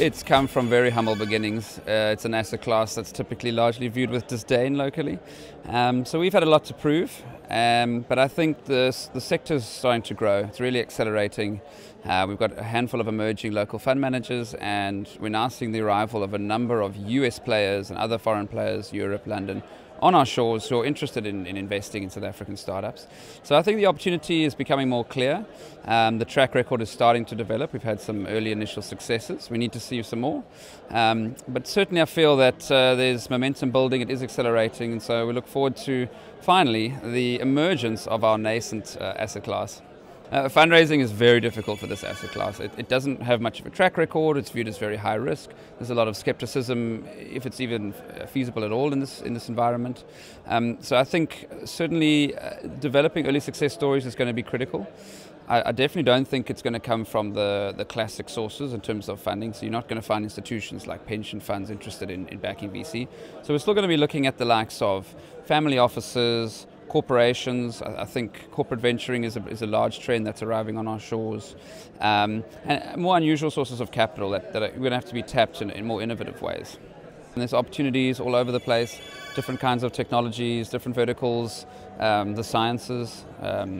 It's come from very humble beginnings. It's an asset class that's typically largely viewed with disdain locally. So we've had a lot to prove, but I think the sector's starting to grow. It's really accelerating. We've got a handful of emerging local fund managers, and we're now seeing the arrival of a number of US players and other foreign players, Europe, London, on our shores who are interested in investing in South African startups. So I think the opportunity is becoming more clear. The track record is starting to develop. We've had some early initial successes. We need to see some more. But certainly I feel that there's momentum building. It is accelerating. And so we look forward to, finally, the emergence of our nascent asset class. Fundraising is very difficult for this asset class. It doesn't have much of a track record. It's viewed as very high risk. There's a lot of skepticism if it's even feasible at all in this environment. So I think certainly developing early success stories is going to be critical. I definitely don't think it's going to come from the classic sources in terms of funding. So you're not going to find institutions like pension funds interested in backing VC. So we're still going to be looking at the likes of family offices, corporations. I think corporate venturing is a large trend that's arriving on our shores, and more unusual sources of capital that are going to have to be tapped in more innovative ways. And there's opportunities all over the place, different kinds of technologies, different verticals, the sciences,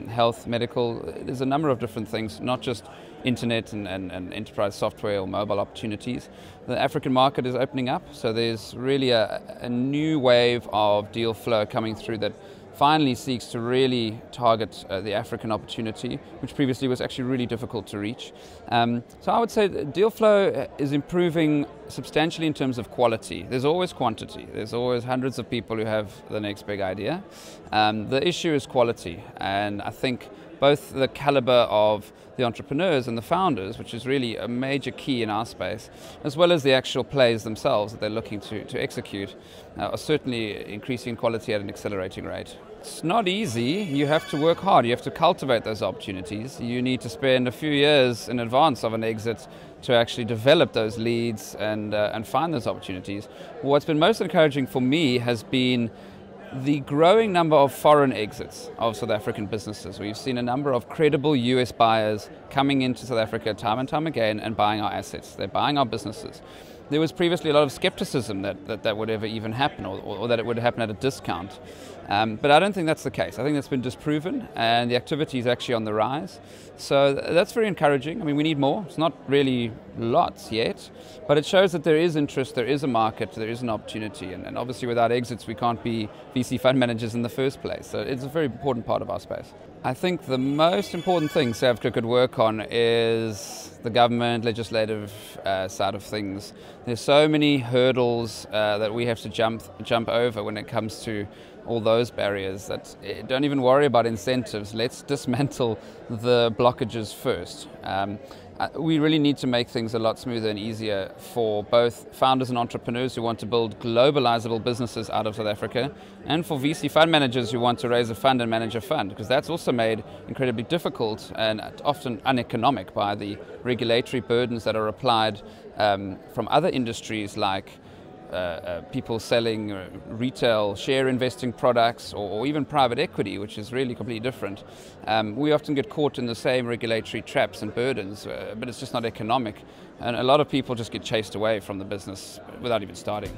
health, medical. There's a number of different things, not just internet and enterprise software or mobile opportunities. The African market is opening up, so there's really a new wave of deal flow coming through that finally seeks to really target the African opportunity, which previously was actually really difficult to reach. So I would say deal flow is improving substantially in terms of quality. There's always quantity. There's always hundreds of people who have the next big idea. The issue is quality, and I think both the caliber of the entrepreneurs and the founders, which is really a major key in our space, as well as the actual plays themselves that they're looking to execute, are certainly increasing in quality at an accelerating rate. It's not easy. You have to work hard. You have to cultivate those opportunities. You need to spend a few years in advance of an exit to actually develop those leads and find those opportunities. What's been most encouraging for me has been the growing number of foreign exits of South African businesses. We've seen a number of credible US buyers coming into South Africa time and time again and buying our assets. They're buying our businesses. There was previously a lot of skepticism that would ever even happen, or that it would happen at a discount. But I don't think that's the case. I think that's been disproven, and the activity is actually on the rise. So that's very encouraging. I mean, we need more. It's not really lots yet, but it shows that there is interest, there is a market, there is an opportunity. And obviously without exits, we can't be VC fund managers in the first place. So it's a very important part of our space. I think the most important thing SAVCA could work on is the government, legislative side of things. There's so many hurdles that we have to jump over when it comes to all those barriers that don't even worry about incentives. Let's dismantle the blockages first. We really need to make things a lot smoother and easier for both founders and entrepreneurs who want to build globalizable businesses out of South Africa, and for VC fund managers who want to raise a fund and manage a fund, because that's also made incredibly difficult and often uneconomic by the regulatory burdens that are applied from other industries like people selling retail share investing products or even private equity, which is really completely different. We often get caught in the same regulatory traps and burdens, but it's just not economic. And a lot of people just get chased away from the business without even starting.